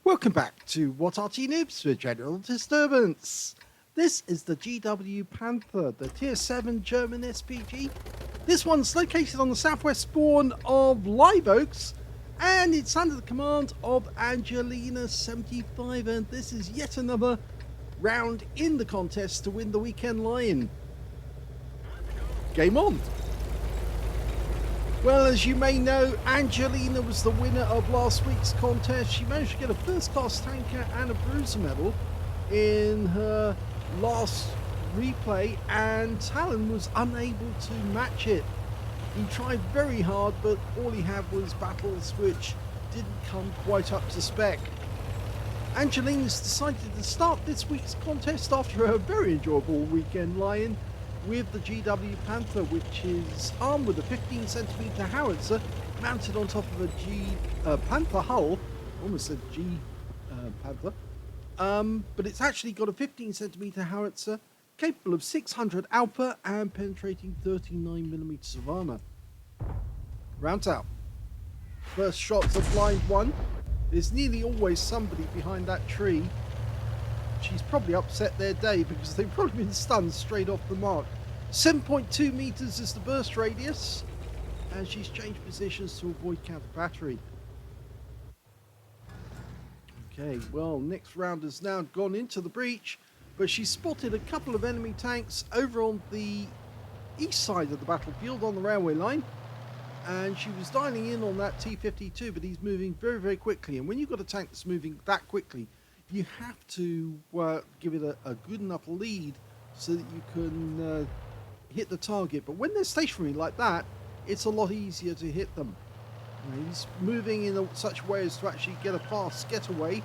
Welcome back to What Arty Noobs for General Disturbance. This is the GW Panther, the Tier 7 German SPG. This one's located on the southwest spawn of Live Oaks, and it's under the command of Angelina75, and this is yet another round in the contest to win the weekend lion. Game on. Well, as you may know, Angelina was the winner of last week's contest. She managed to get a first class tanker and a bruiser medal in her last replay, and Talon was unable to match it. He tried very hard, but all he had was battles which didn't come quite up to spec. Angelina's decided to start this week's contest after a very enjoyable weekend lion with the GW Panther, which is armed with a 15cm howitzer mounted on top of a Panther hull, almost a Panther, but it's actually got a 15cm howitzer capable of 600 Alpha and penetrating 39mm of armor. Rounds out. First shot's a blind one. There's nearly always somebody behind that tree. She's probably upset their day because they've probably been stunned straight off the mark. 7.2 meters is the burst radius, and she's changed positions to avoid counter battery. Okay, well, next round has now gone into the breach, but she spotted a couple of enemy tanks over on the east side of the battlefield on the railway line, and she was dialing in on that T-52, but he's moving very, very quickly. And when you've got a tank that's moving that quickly, you have to give it a good enough lead so that you can hit the target. But when they're stationary like that, it's a lot easier to hit them. He's moving in such a way as to actually get a fast getaway. In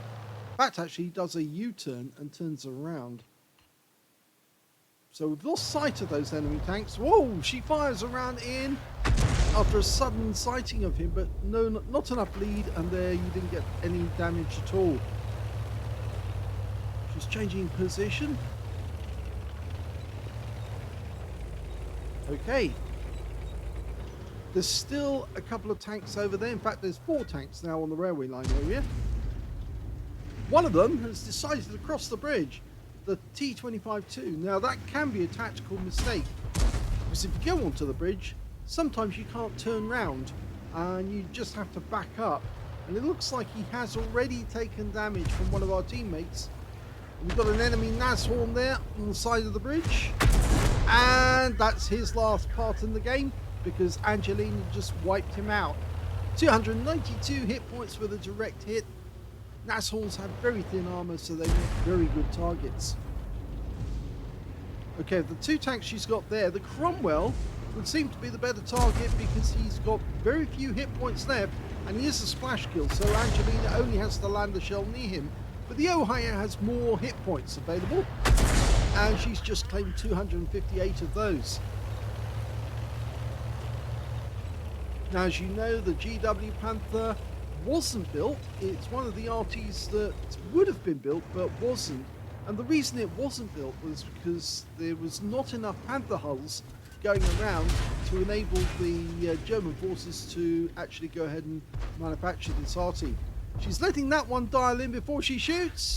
fact, actually, he does a U-turn and turns around. So we've lost sight of those enemy tanks. Whoa, she fires around in after a sudden sighting of him, but no, not enough lead, and there you didn't get any damage at all. She's changing position. Okay. There's still a couple of tanks over there. In fact, there's 4 tanks now on the railway line area. One of them has decided to cross the bridge, the T-25-2. Now, that can be a tactical mistake, because if you go onto the bridge, sometimes you can't turn round, and you just have to back up. And it looks like he has already taken damage from one of our teammates. We've got an enemy Nashorn there on the side of the bridge, and that's his last part in the game because Angelina just wiped him out. 292 hit points with a direct hit. Nashorns have very thin armor, so they make very good targets. Okay, the 2 tanks she's got there, the Cromwell would seem to be the better target because he's got very few hit points left, and he is a splash kill, so Angelina only has to land a shell near him. But the Ohio has more hit points available, and she's just claimed 258 of those. Now, as you know, the GW Panther wasn't built. It's one of the Artys that would have been built, but wasn't. And the reason it wasn't built was because there was not enough Panther hulls going around to enable the German forces to actually go ahead and manufacture this Arty. She's letting that one dial in before she shoots.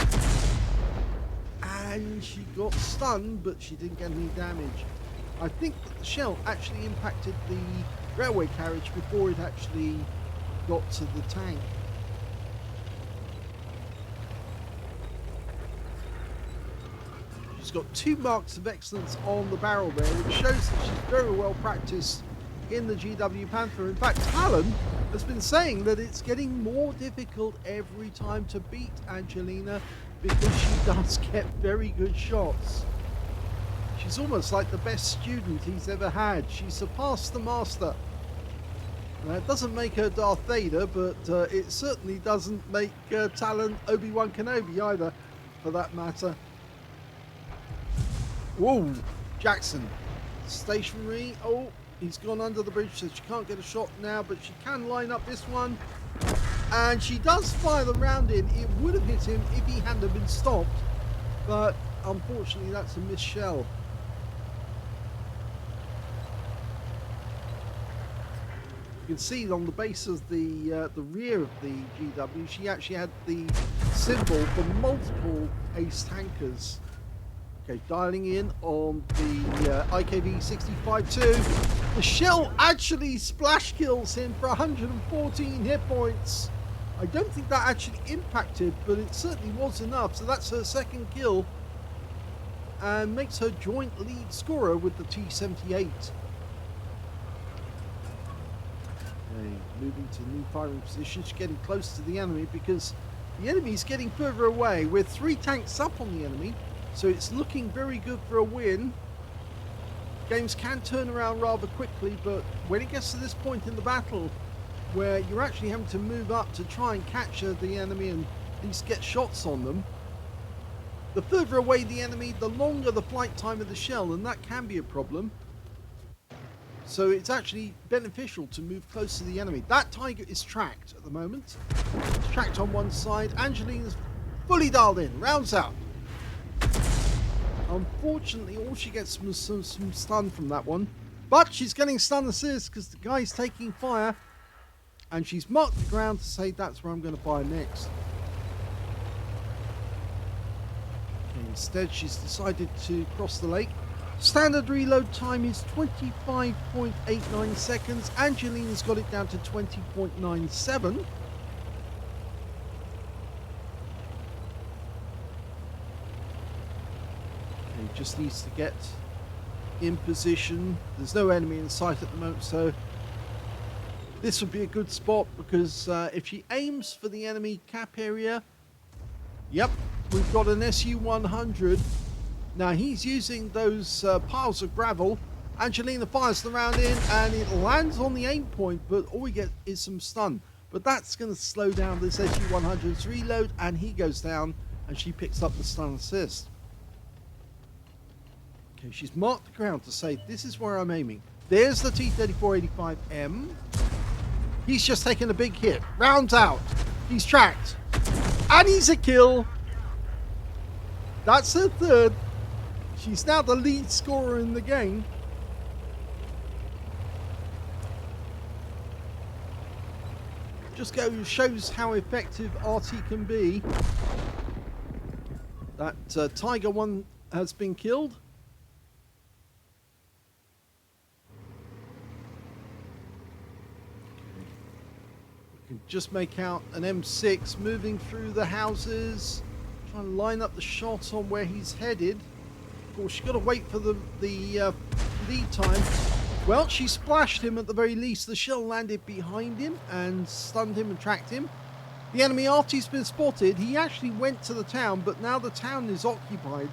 And she got stunned, but she didn't get any damage. I think that the shell actually impacted the railway carriage before it actually got to the tank. She's got 2 marks of excellence on the barrel there, which shows that she's very well practiced in the GW Panther. In fact, Talon has been saying that it's getting more difficult every time to beat Angelina because she does get very good shots. She's almost like the best student he's ever had. She surpassed the master. Now, it doesn't make her Darth Vader, but it certainly doesn't make Talon Obi-Wan Kenobi either, for that matter. Whoa, Jackson. Stationary. Oh, he's gone under the bridge, so she can't get a shot now, but she can line up this one. And she does fire the round in. It would have hit him if he hadn't been stopped, but unfortunately that's a missed shell. You can see on the base of the rear of the GW, she actually had the symbol for multiple ace tankers. Okay, dialing in on the IKV-65-2. The shell actually splash kills him for 114 hit points. I don't think that actually impacted, but it certainly was enough. So that's her second kill and makes her joint lead scorer with the T-78. Okay, moving to new firing position. She's getting close to the enemy because the enemy is getting further away. We're 3 tanks up on the enemy, so it's looking very good for a win. Games can turn around rather quickly, but when it gets to this point in the battle where you're actually having to move up to try and capture the enemy and at least get shots on them, the further away the enemy, the longer the flight time of the shell, and that can be a problem. So it's actually beneficial to move close to the enemy. That Tiger is tracked at the moment. It's tracked on one side. Angelina's fully dialed in. Rounds out. Unfortunately, all she gets was some stun from that one. But she's getting stun assist because the guy's taking fire. And she's marked the ground to say that's where I'm going to fire next. Okay, instead, she's decided to cross the lake. Standard reload time is 25.89 seconds. Angelina's got it down to 20.97. Okay, just needs to get in position. There's no enemy in sight at the moment, so this would be a good spot because if she aims for the enemy cap area, yep, we've got an SU-100. Now he's using those piles of gravel. Angelina fires the round in and it lands on the aim point, but all we get is some stun. But that's going to slow down this SU-100's reload and he goes down and she picks up the stun assist. Okay, she's marked the ground to say this is where I'm aiming. There's the T-3485M. He's just taken a big hit. Rounds out. He's tracked. And he's a kill. That's her third. She's now the lead scorer in the game. Just shows how effective Arty can be. That Tiger 1 has been killed. You can just make out an M6 moving through the houses, trying to line up the shot on where he's headed. Of course, you've got to wait for the lead time. Well, she splashed him at the very least. The shell landed behind him and stunned him and tracked him. The enemy, after he's been spotted, he actually went to the town, but now the town is occupied.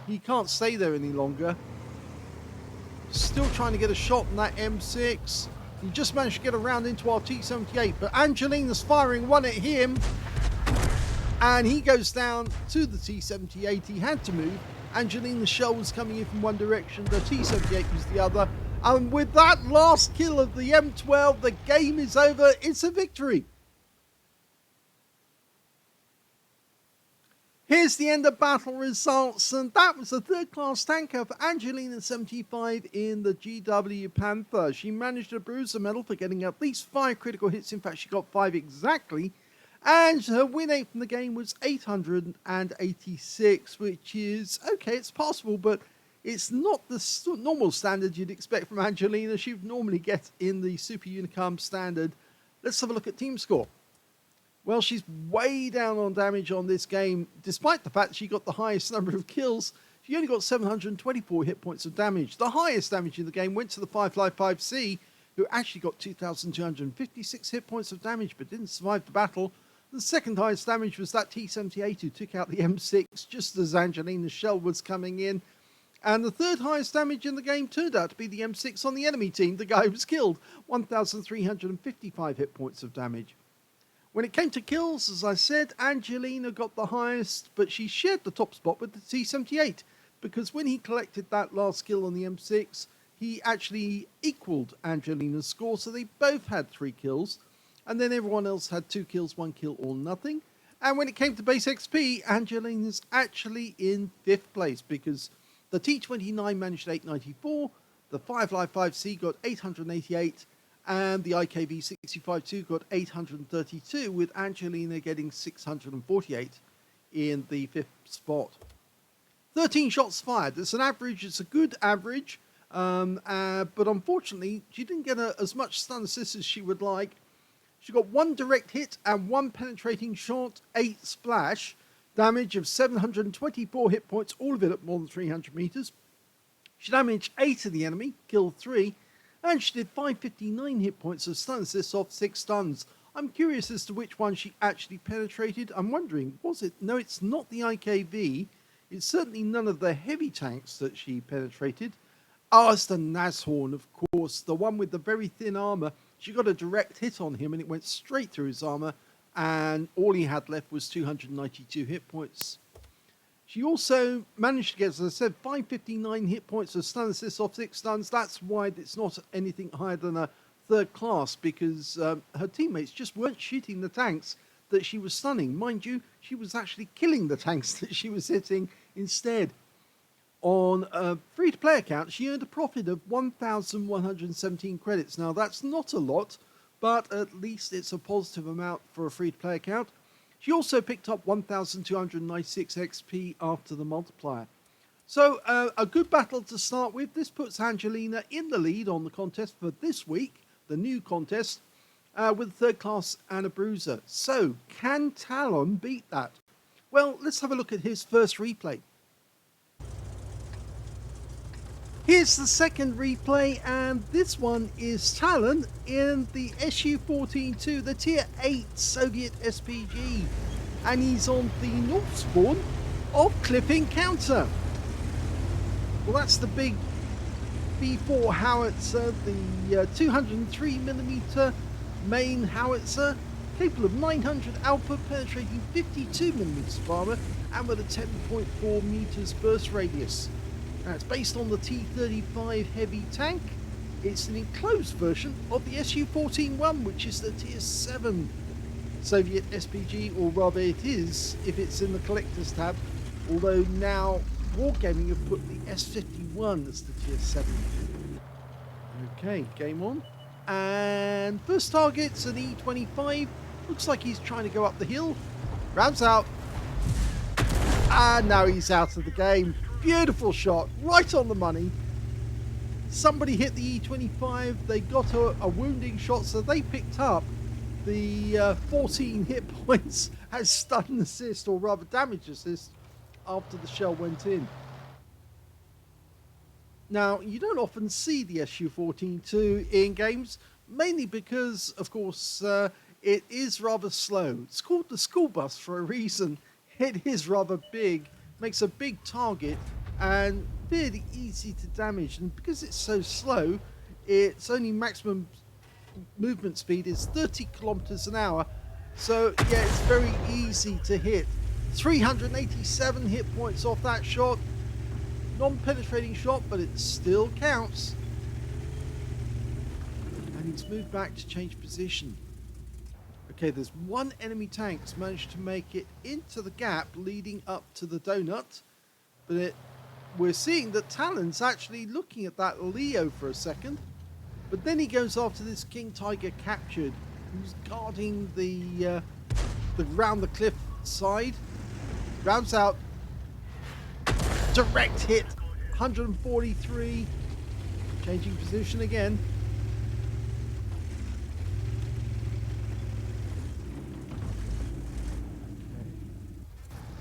He can't stay there any longer. Still trying to get a shot on that M6. He just managed to get around into our T-78, but Angelina's firing one at him. And he goes down to the T-78. He had to move. Angelina's shell was coming in from one direction. The T-78 was the other. And with that last kill of the M12, the game is over. It's a victory. Here's the end of battle results, and that was a third-class tanker for angelina75 in the GW Panther. She managed a bruiser medal for getting at least 5 critical hits. In fact, she got 5 exactly. And her win rate from the game was 886, which is, okay, it's possible, but it's not the normal standard you'd expect from Angelina. She would normally get in the Super Unicum standard. Let's have a look at team score. Well, she's way down on damage on this game, despite the fact she got the highest number of kills. She only got 724 hit points of damage. The highest damage in the game went to the 555C, who actually got 2,256 hit points of damage, but didn't survive the battle. The second highest damage was that T-78, who took out the M6 just as Angelina's shell was coming in. And the third highest damage in the game turned out to be the M6 on the enemy team. The guy was killed, 1,355 hit points of damage. When it came to kills, as I said, Angelina got the highest, but she shared the top spot with the T-78, because when he collected that last kill on the M6, he actually equaled Angelina's score, so they both had 3 kills, and then everyone else had 2 kills, 1 kill, or nothing. And when it came to base XP, Angelina's actually in 5th place, because the T-29 managed 894, the 555C got 888, and the IKV-65-2 got 832, with Angelina getting 648 in the 5th spot. 13 shots fired. It's an average. It's a good average, but unfortunately, she didn't get as much stun assist as she would like. She got 1 direct hit and 1 penetrating shot, 8 splash, damage of 724 hit points, all of it at more than 300 meters. She damaged 8 of the enemy, killed 3, and she did 559 hit points of stun assists off 6 stuns. I'm curious as to which one she actually penetrated. I'm wondering, was it? No, it's not the IKV. It's certainly none of the heavy tanks that she penetrated. Oh, it's the Nashorn, of course, the one with the very thin armor. She got a direct hit on him and it went straight through his armor, and all he had left was 292 hit points. She also managed to get, as I said, 559 hit points of stun assists off 6 stuns. That's why it's not anything higher than a 3rd class, because her teammates just weren't shooting the tanks that she was stunning. Mind you, she was actually killing the tanks that she was hitting instead. On a free-to-play account, she earned a profit of 1,117 credits. Now, that's not a lot, but at least it's a positive amount for a free-to-play account. She also picked up 1,296 XP after the multiplier. So, a good battle to start with. This puts Angelina in the lead on the contest for this week, the new contest, with a 3rd class and a bruiser. So, can Talon beat that? Well, let's have a look at his first replay. Here's the second replay, and this one is Talon in the SU-14-2, the Tier 8 Soviet SPG. And he's on the north spawn of Cliff Encounter. Well, that's the big B4 howitzer, the 203mm main howitzer, capable of 900 output, penetrating 52mm of armor, and with a 10.4 meters burst radius. Now, it's based on the T-35 heavy tank. It's an enclosed version of the SU-14-1, which is the Tier 7 Soviet SPG, or rather it is if it's in the collector's tab, although now Wargaming have put the S-51 as the Tier 7. Okay, game on. And first target's an E-25. Looks like he's trying to go up the hill. Rounds out. And now he's out of the game. Beautiful shot, right on the money. Somebody hit the E-25, they got a wounding shot, so they picked up the 14 hit points as stun assist, or rather damage assist, after the shell went in. Now, you don't often see the SU-14-2 in games, mainly because, of course, it is rather slow. It's called the school bus for a reason. It is rather big, makes a big target, and fairly easy to damage. And because it's so slow, its only maximum movement speed is 30 kilometers an hour. So yeah, it's very easy to hit. 387 hit points off that shot. Non-penetrating shot, but it still counts. And he's moved back to change position. Okay, there's one enemy tank that's managed to make it into the gap leading up to the donut, but we're seeing that Talon's actually looking at that Leo for a second, but then he goes after this King Tiger captured, who's guarding the round the cliff side. Rounds out, direct hit, 143, changing position again.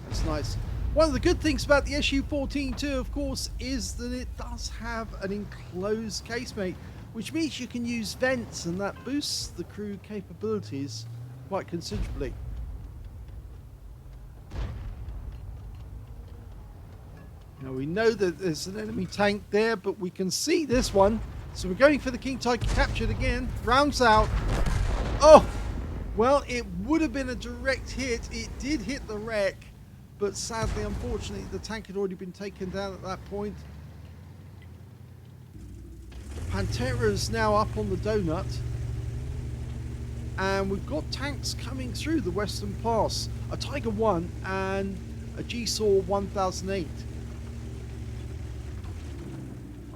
That's nice. One of the good things about the SU-14-2, of course, is that it does have an enclosed casemate, which means you can use vents, and that boosts the crew capabilities quite considerably. Now, we know that there's an enemy tank there, but we can see this one. So we're going for the King Tiger captured again. Rounds out. Oh! Well, it would have been a direct hit. It did hit the wreck. But sadly, unfortunately, the tank had already been taken down at that point. Pantera's now up on the donut. And we've got tanks coming through the Western Pass. A Tiger 1 and a GeForce 1008.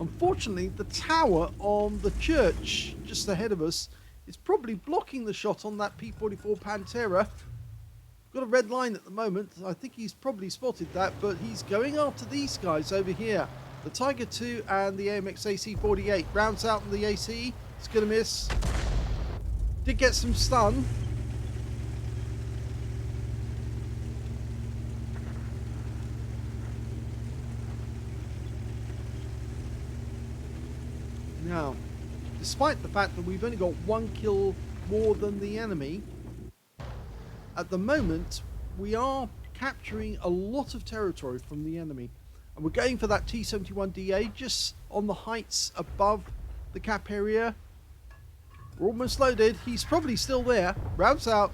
Unfortunately, the tower on the church just ahead of us is probably blocking the shot on that P-44 Pantera. Got a red line at the moment. I think he's probably spotted that, but he's going after these guys over here. The Tiger 2 and the AMX AC-48. Rounds out in the AC. It's going to miss. Did get some stun. Now, despite the fact that we've only got one kill more than the enemy, at the moment we are capturing a lot of territory from the enemy, and we're going for that T-71DA just on the heights above the cap area. We're almost loaded. He's probably still there. Rounds out,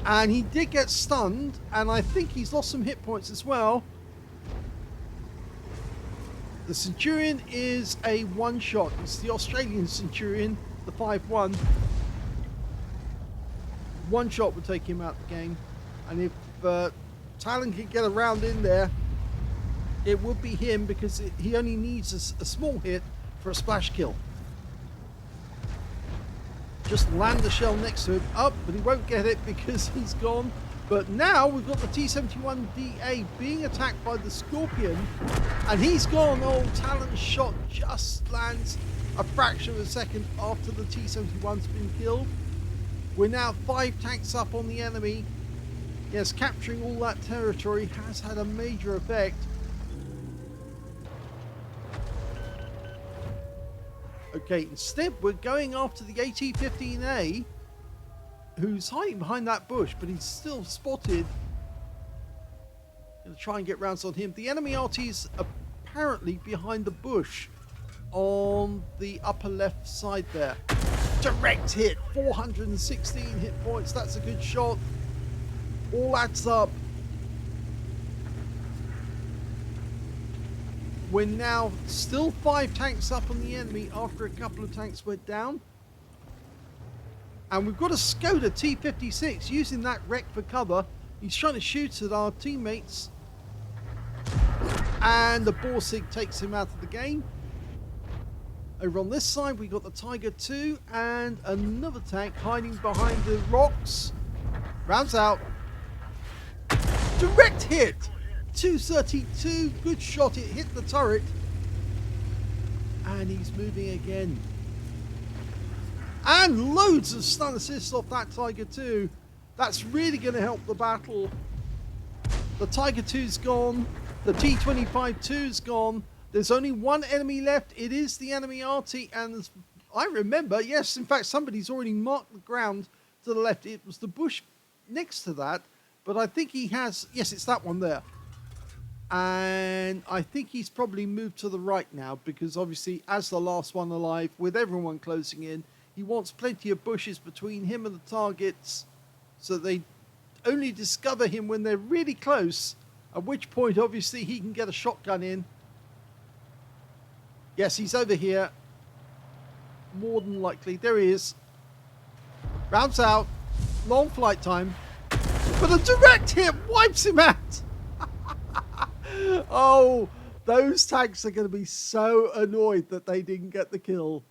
and he did get stunned, and I think he's lost some hit points as well. The Centurion is a one-shot. It's the Australian Centurion, the 5-1. One shot would take him out the game. And if Talon could get around in there, it would be him, because he only needs a small hit for a splash kill. Just land the shell next to him. Up, but he won't get it because he's gone. But now we've got the T-71DA being attacked by the Scorpion, and he's gone. Oh, Talon's shot just lands a fraction of a second after the T-71's been killed. We're now 5 tanks up on the enemy. Yes, capturing all that territory has had a major effect. Okay, instead we're going after the AT-15A, who's hiding behind that bush, but he's still spotted. Gonna try and get rounds on him. The enemy Arty's apparently behind the bush on the upper left side there. Direct hit, 416 hit points. That's a good shot. All adds up. We're now still 5 tanks up on the enemy after a couple of tanks went down. And we've got a Skoda T-56 using that wreck for cover. He's trying to shoot at our teammates. And the Borsig takes him out of the game. Over on this side, we got the Tiger 2 and another tank hiding behind the rocks. Rounds out. Direct hit. 232. Good shot. It hit the turret. And he's moving again. And loads of stun assists off that Tiger 2. That's really going to help the battle. The Tiger 2's gone. The T-25-2's gone. There's only one enemy left. It is the enemy Arty, and as I remember, yes, in fact, somebody's already marked the ground to the left. It was the bush next to that, but I think he has, yes, it's that one there. And I think he's probably moved to the right now, because obviously, as the last one alive, with everyone closing in, he wants plenty of bushes between him and the targets, so they only discover him when they're really close, at which point, obviously, he can get a shotgun in. Yes, he's over here. More than likely. There he is. Rounds out. Long flight time. But a direct hit wipes him out. Oh, those tanks are going to be so annoyed that they didn't get the kill.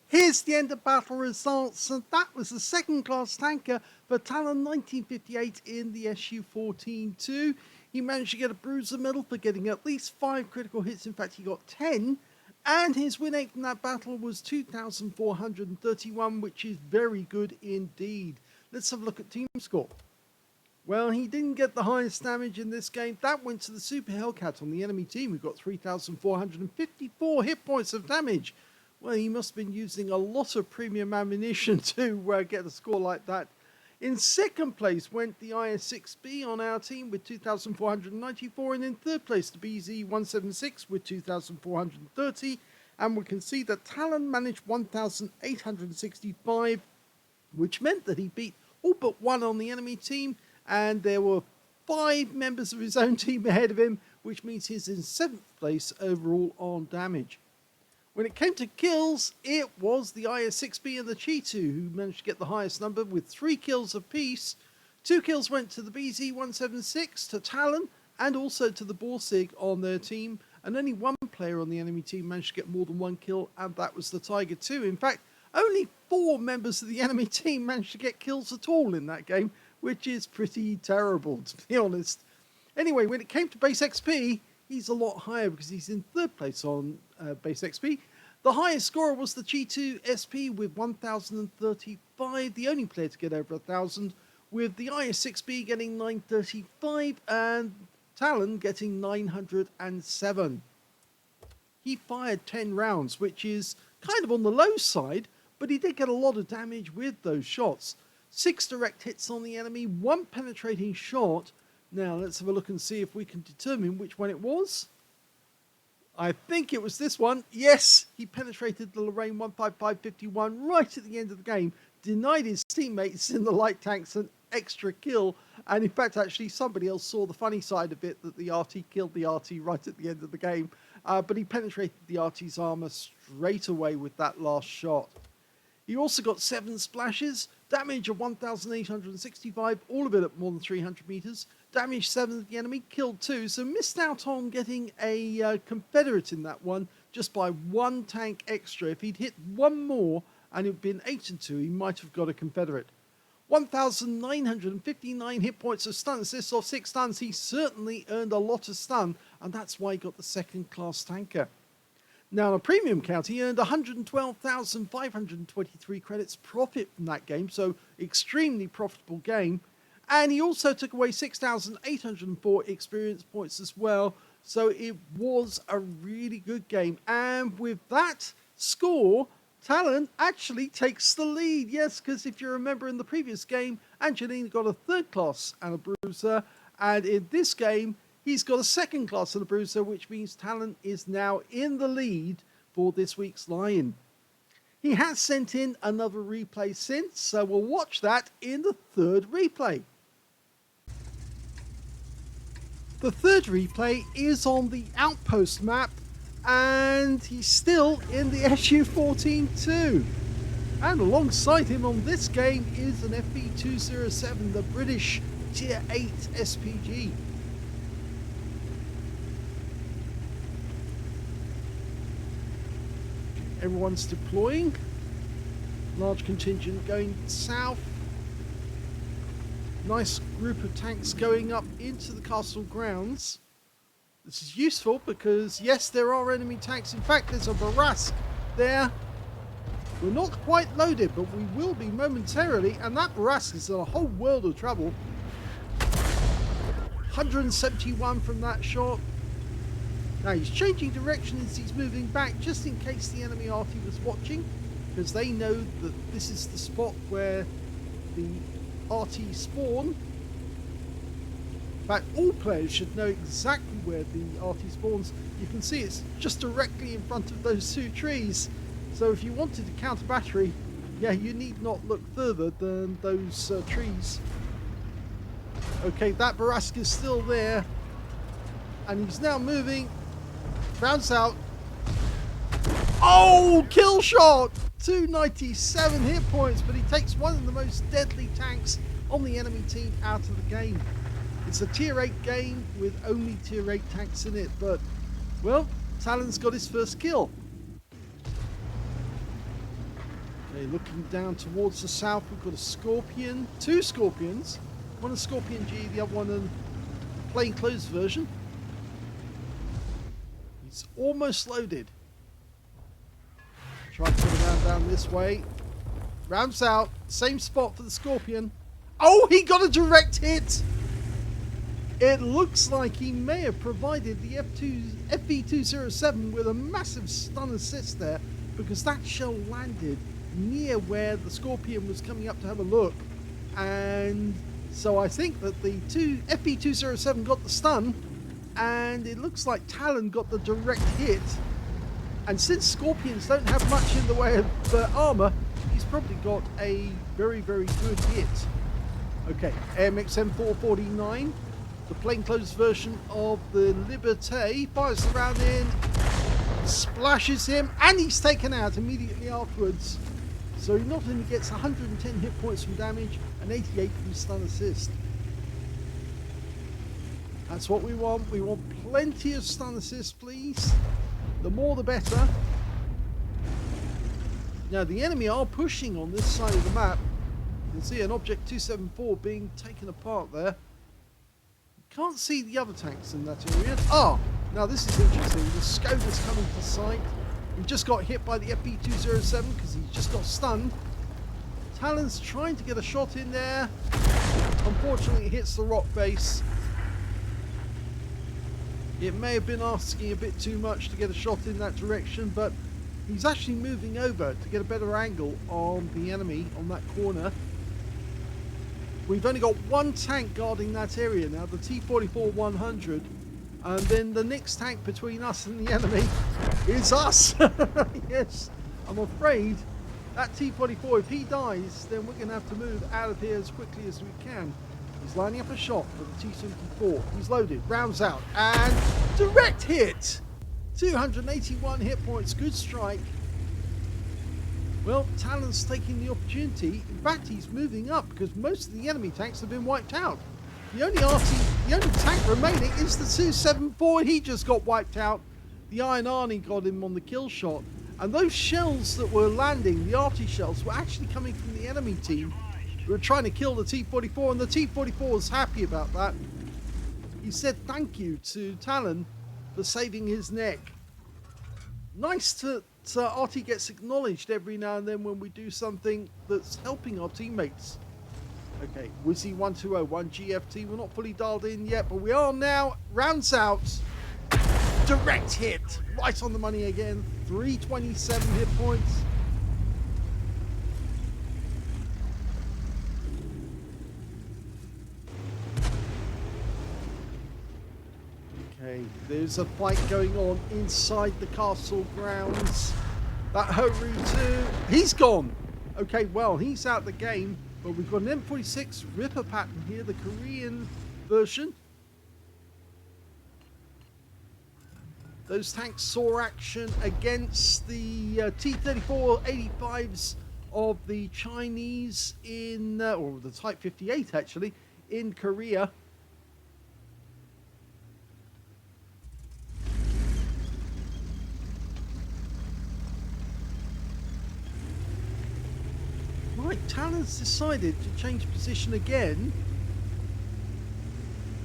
Here's the end of battle results, and that was the second class tanker for talon1958 in the SU-14-2. He managed to get a bruiser medal for getting at least 5 critical hits. In fact, he got 10. And his win rate from that battle was 2,431, which is very good indeed. Let's have a look at team score. Well, he didn't get the highest damage in this game. That went to the Super Hellcat on the enemy team, who got 3,454 hit points of damage. Well, he must have been using a lot of premium ammunition to get a score like that. In second place went the IS-6B on our team with 2,494, and in third place the BZ-176 with 2,430, and we can see that Talon managed 1,865, which meant that he beat all but one on the enemy team, and there were 5 members of his own team ahead of him, which means he's in 7th place overall on damage. When it came to kills, it was the IS-6B and the Cheetah who managed to get the highest number with 3 kills apiece. 2 kills went to the BZ-176, to Talon, and also to the Borsig on their team, and only one player on the enemy team managed to get more than one kill, and that was the Tiger 2. In fact, only 4 members of the enemy team managed to get kills at all in that game, which is pretty terrible, to be honest. Anyway, when it came to base XP, he's a lot higher because he's in 3rd place on base XP. The highest scorer was the G2 SP with 1,035, the only player to get over 1,000, with the IS6B getting 935 and Talon getting 907. He fired 10 rounds, which is kind of on the low side, but he did get a lot of damage with those shots. 6 direct hits on the enemy, 1 penetrating shot. Now let's have a look and see if we can determine which one it was. I think it was this one. Yes, he penetrated the Lorraine 15551 right at the end of the game, denied his teammates in the light tanks an extra kill, and in fact actually somebody else saw the funny side of it, that the Arty killed the Arty right at the end of the game, but he penetrated the Arty's armor straight away with that last shot. He also got 7 splashes, damage of 1,865, all of it at more than 300 meters, damaged 7 of the enemy, killed 2, so missed out on getting a Confederate in that one just by 1 tank extra. If he'd hit 1 more and it'd been 8 and 2, he might have got a Confederate. 1,959 hit points of stun assists off 6 stuns. He certainly earned a lot of stun, and that's why he got the 2nd class tanker. Now, on a premium count, he earned 112,523 credits profit from that game, so extremely profitable game. And he also took away 6,804 experience points as well, so it was a really good game. And with that score, Talon actually takes the lead. Yes, because if you remember in the previous game, Angelina got a 3rd class and a bruiser, and in this game, he's got a 2nd class and a bruiser, which means Talon is now in the lead for this week's Lion. He has sent in another replay since, so we'll watch that in the 3rd replay. The 3rd replay is on the Outpost map, and he's still in the SU-14-2. And alongside him on this game is an FV207, the British Tier 8 SPG. Everyone's deploying. Large contingent going south. Nice group of tanks going up into the castle grounds. This is useful because, yes, there are enemy tanks. In fact, there's a Barask there. We're not quite loaded, but we will be momentarily. And that Barask is in a whole world of trouble. 171 from that shot. Now he's changing direction as he's moving back, just in case the enemy Arty was watching, because they know that this is the spot where the Arty spawn. In fact, all players should know exactly where the Arty spawns. You can see it's just directly in front of those 2 trees. So if you wanted to counter battery, yeah, you need not look further than those trees. Okay, that Barask is still there, and he's now moving. Rounds out. Oh, kill shot! 297 hit points, but he takes one of the most deadly tanks on the enemy team out of the game. It's a tier 8 game with only tier 8 tanks in it, but, well, Talon's got his first kill. Okay, looking down towards the south, we've got a Scorpion, 2 Scorpions, one a Scorpion G, the other one a plainclothes version. It's almost loaded. Try to put it down this way. Ramps out. Same spot for the Scorpion. Oh, he got a direct hit. It looks like he may have provided the FV207 with a massive stun assist there, because that shell landed near where the Scorpion was coming up to have a look. And so I think that the FV207 got the stun, and it looks like Talon got the direct hit. And since Scorpions don't have much in the way of armor, he's probably got a very, very good hit. Okay, AMX M449, the plainclothes version of the Liberté, fires the round in, splashes him, and he's taken out immediately afterwards. So he not only gets 110 hit points from damage and 88 from stun assist. That's what we want. We want plenty of stun assists, please. The more the better. Now, the enemy are pushing on this side of the map. You can see an Object 274 being taken apart there. Can't see the other tanks in that area. Ah, now this is interesting. The Skoda's coming to sight. We just got hit by the FB207 because he's just got stunned. Talon's trying to get a shot in there. Unfortunately, it hits the rock base. It may have been asking a bit too much to get a shot in that direction, but he's actually moving over to get a better angle on the enemy on that corner. We've only got one tank guarding that area now, the T-44-100, and then the next tank between us and the enemy is us. Yes, I'm afraid that T-44, if he dies, then we're going to have to move out of here as quickly as we can. He's lining up a shot for the T-74. He's loaded, rounds out, and direct hit! 281 hit points, good strike. Well, Talon's taking the opportunity. In fact, he's moving up because most of the enemy tanks have been wiped out. The only tank remaining is the 274. He just got wiped out. The Iron Army got him on the kill shot. And those shells that were landing, the Arty shells, were actually coming from the enemy team who were trying to kill the T-44. And the T-44 was happy about that. He said thank you to Talon for saving his neck. Nice to Arty gets acknowledged every now and then when we do something that's helping our teammates. Okay, Wizzy 1201 GFT. We're not fully dialed in yet, but we are now. Rounds out. Direct hit. Right on the money again. 327 hit points. Okay, there's a fight going on inside the castle grounds. That Horu 2, he's gone. Okay, well, he's out the game, but we've got an M46 Ripper pattern here, the Korean version. Those tanks saw action against the T-34-85s of the Chinese in, or the Type 58 actually, in Korea. Right, Talon's decided to change position again,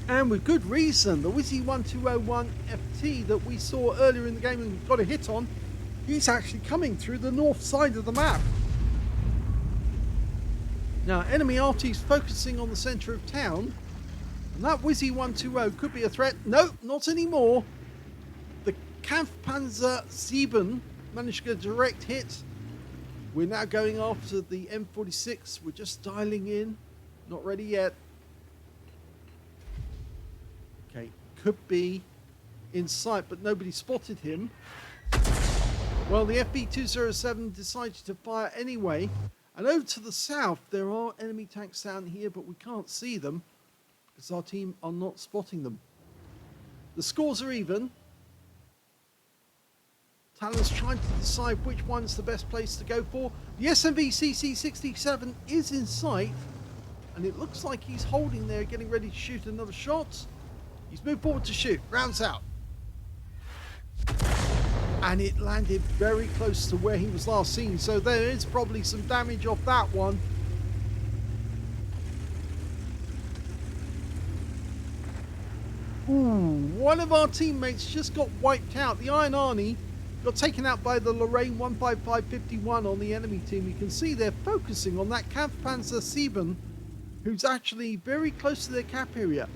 and with good reason. The Wizzy 1201 FT that we saw earlier in the game and got a hit on, he's actually coming through the north side of the map. Now, enemy Arty's focusing on the centre of town, and that Wizzy 120 could be a threat. No, not anymore. The Kampfpanzer 7 managed to get a direct hit. We're now going after the M46. We're just dialing in. Not ready yet. Okay, could be in sight, but nobody spotted him. Well, the FB207 decided to fire anyway. And over to the south, there are enemy tanks down here, but we can't see them because our team are not spotting them. The scores are even. Talon's trying to decide which one's the best place to go for. The SMV CC67 is in sight, and it looks like he's holding there, getting ready to shoot another shot. He's moved forward to shoot. Rounds out. And it landed very close to where he was last seen, so there is probably some damage off that one. Ooh, one of our teammates just got wiped out. The Iron Army got taken out by the Lorraine 15551 on the enemy team. You can see they're focusing on that Kampfpanzer 7, who's actually very close to their cap area.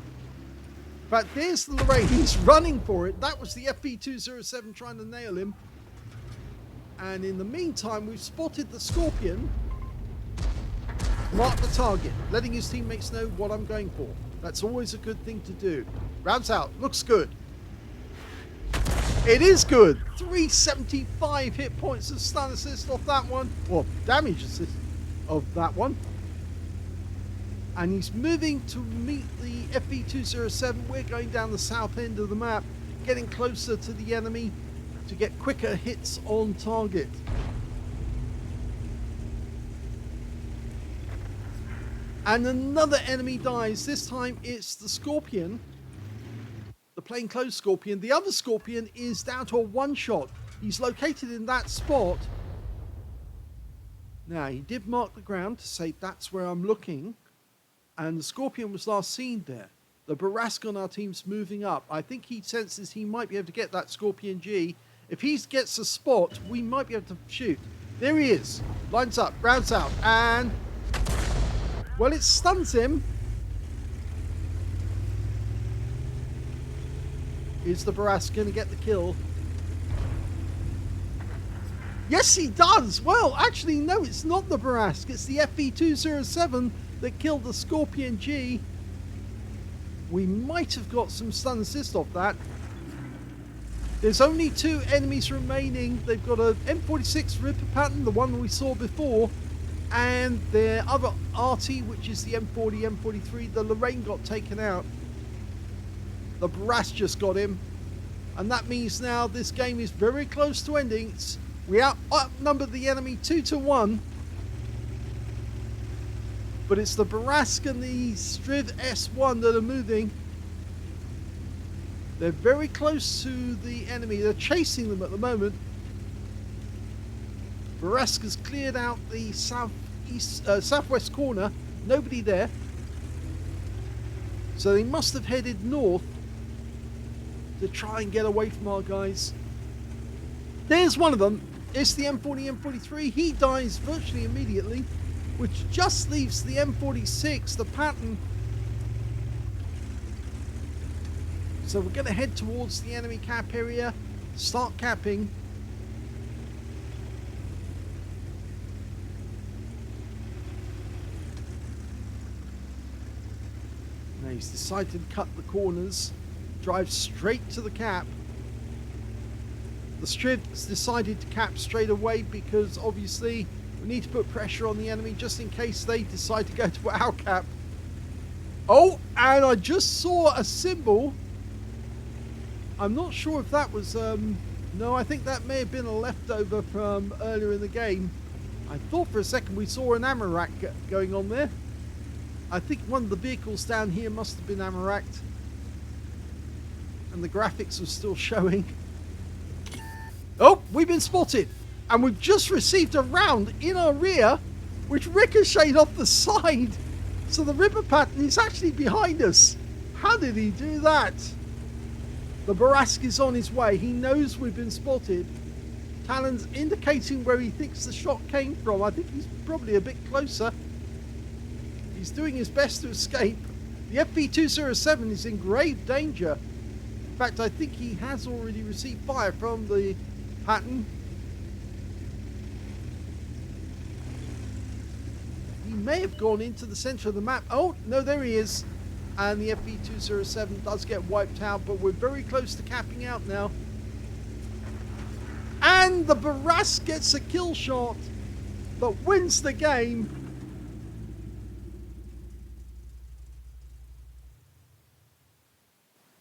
But there's the Lorraine. He's running for it. That was the FB207 trying to nail him. And in the meantime, we've spotted the Scorpion. Mark the target, letting his teammates know what I'm going for. That's always a good thing to do. Rounds out. Looks good. It is good. 375 hit points of stun assist off that one. Or damage assist of that one. And he's moving to meet the FB207. We're going down the south end of the map, getting closer to the enemy to get quicker hits on target. And another enemy dies. This time it's the Scorpion. plainclothes Scorpion. The other Scorpion is down to a one-shot. He's located in that spot. Now, he did mark the ground to say that's where I'm looking. And the Scorpion was last seen there. The Barask on our team's moving up. I think he senses he might be able to get that Scorpion G. If he gets a spot, we might be able to shoot. There he is. Lines up, rounds out, and... well, it stuns him. Is the Barask going to get the kill? Yes, he does. Well, actually, no, it's not the Barask. It's the FV207 that killed the Scorpion G. We might have got some stun assist off that. There's only 2 enemies remaining. They've got a M46 Ripper pattern, the one we saw before, and their other Arty, which is the M40, M43. The Lorraine got taken out. The Barask just got him. And that means now this game is very close to ending. We outnumbered the enemy 2-1. But it's the Barask and the Striv S1 that are moving. They're very close to the enemy. They're chasing them at the moment. Barask has cleared out the southwest corner. Nobody there. So they must have headed north to try and get away from our guys. There's one of them. It's the M40, M43. He dies virtually immediately, which just leaves the M46, the pattern. So we're going to head towards the enemy cap area, start capping. Now he's decided to cut the corners, drive straight to the cap. The Striv's decided to cap straight away because obviously we need to put pressure on the enemy just in case they decide to go to our cap. Oh, and I just saw a symbol. I'm not sure if that was, no, I think that may have been a leftover from earlier in the game. I thought for a second we saw an ammo rack going on there. I think one of the vehicles down here must have been ammo racked. And the graphics were still showing. Oh, we've been spotted. And we've just received a round in our rear, which ricocheted off the side. So the Ripper pattern is actually behind us. How did he do that? The Barask is on his way. He knows we've been spotted. Talon's indicating where he thinks the shot came from. I think he's probably a bit closer. He's doing his best to escape. The FV207 is in grave danger. In fact, I think he has already received fire from the pattern. He may have gone into the center of the map. Oh, no, there he is. And the FV207 does get wiped out, but we're very close to capping out now. And the Barask gets a kill shot that wins the game.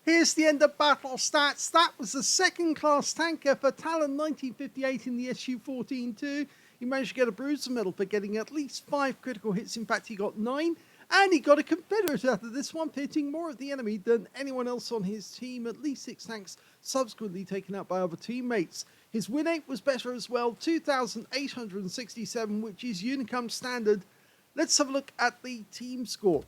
Here's the end of battle stats. That was the second class tanker for talon1958 in the SU-14-2. He managed to get a bruiser medal for getting at least 5 critical hits. In fact, he got 9. And he got a Confederate out of this one, hitting more of the enemy than anyone else on his team. At least 6 tanks subsequently taken out by other teammates. His win rate was better as well, 2,867, which is Unicum standard. Let's have a look at the team score.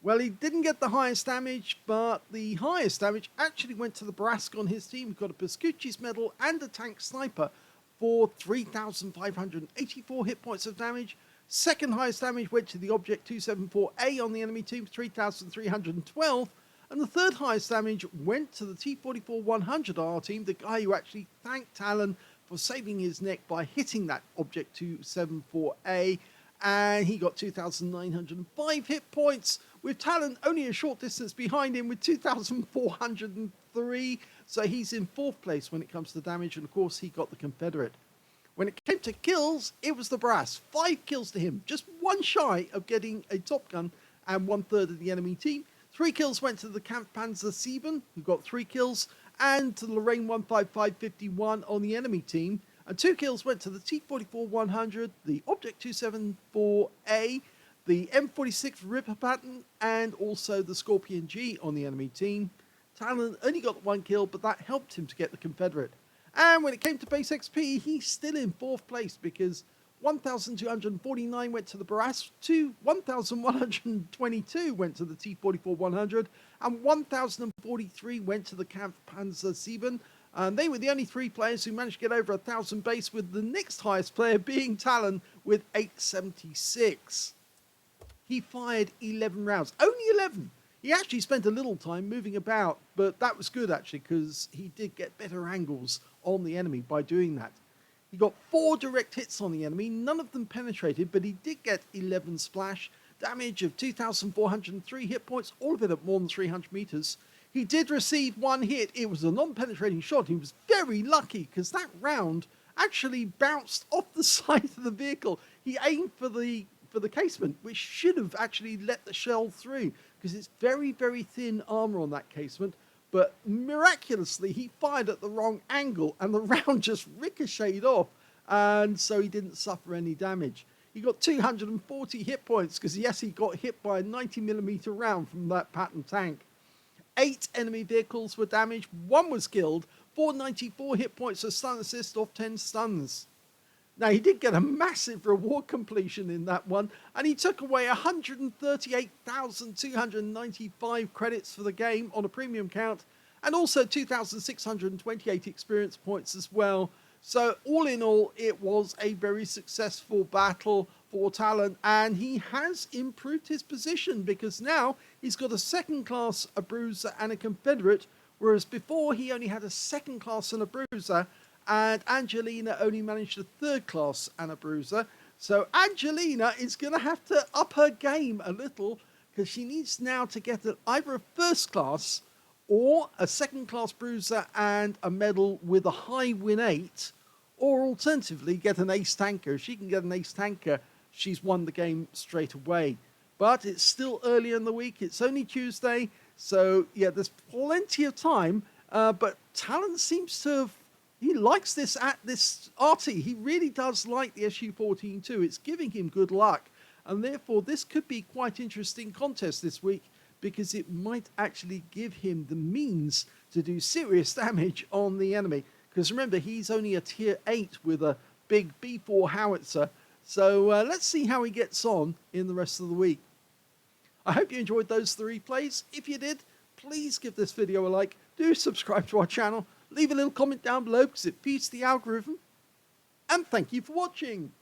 Well, he didn't get the highest damage, but the highest damage actually went to the Barask on his team. He got a Pascucci's medal and a tank sniper for 3,584 hit points of damage. Second highest damage went to the Object 274A on the enemy team, 3,312. And the third highest damage went to the T-44-100 on our team, the guy who actually thanked Talon for saving his neck by hitting that Object 274A. And he got 2,905 hit points, with Talon only a short distance behind him with 2,403. So he's in 4th place when it comes to damage, and of course he got the Confederate. When it came to kills, it was the Barask. 5 kills to him, just one shy of getting a Top Gun and 1/3 of the enemy team. 3 kills went to the Panther SU-14-2, who got 3 kills, and to the Lorraine 15551 on the enemy team. And 2 kills went to the T-44-100, the Object 274A, the M46 Ripper pattern, and also the Scorpion G on the enemy team. Talon only got 1 kill, but that helped him to get the Confederate. And when it came to base XP, he's still in 4th place because 1,249 went to the Barras, 1,122 went to the T-44-100, and 1,043 went to the Panther SU-14-2. And they were the only 3 players who managed to get over 1,000 base, with the next highest player being Talon with 876. He fired 11 rounds, only 11. He actually spent a little time moving about, but that was good actually, because he did get better angles on the enemy by doing that. He got 4 direct hits on the enemy, none of them penetrated, but he did get 11 splash, damage of 2,403 hit points, all of it at more than 300 meters. He did receive 1 hit. It was a non-penetrating shot. He was very lucky because that round actually bounced off the side of the vehicle. He aimed for the casement, which should have actually let the shell through because it's very, very thin armor on that casement. But miraculously, he fired at the wrong angle and the round just ricocheted off, and so he didn't suffer any damage. He got 240 hit points because, yes, he got hit by a 90mm round from that Patton tank. 8 enemy vehicles were damaged, 1 was killed, 494 hit points, a stun assist off 10 stuns. Now, he did get a massive reward completion in that one, and he took away 138,295 credits for the game on a premium count, and also 2,628 experience points as well. So, all in all, it was a very successful battle for Talon, and he has improved his position because now he's got a 2nd class, a bruiser, and a Confederate, whereas before he only had a 2nd class and a bruiser, and Angelina only managed a 3rd class and a bruiser. So Angelina is going to have to up her game a little because she needs now to get either a 1st class or a 2nd class bruiser and a medal with a high win 8, or alternatively get an ace tanker. If she can get an ace tanker, she's won the game straight away. But it's still early in the week. It's only Tuesday. So yeah, there's plenty of time. But Talon seems to have, he likes this Arty. He really does like the SU-14-2. It's giving him good luck. And therefore, this could be quite interesting contest this week because it might actually give him the means to do serious damage on the enemy. Because remember, he's only a tier 8 with a big B4 howitzer. So let's see how he gets on in the rest of the week. I hope you enjoyed those 3 plays. If you did, please give this video a like. Do subscribe to our channel. Leave a little comment down below because it feeds the algorithm. And thank you for watching.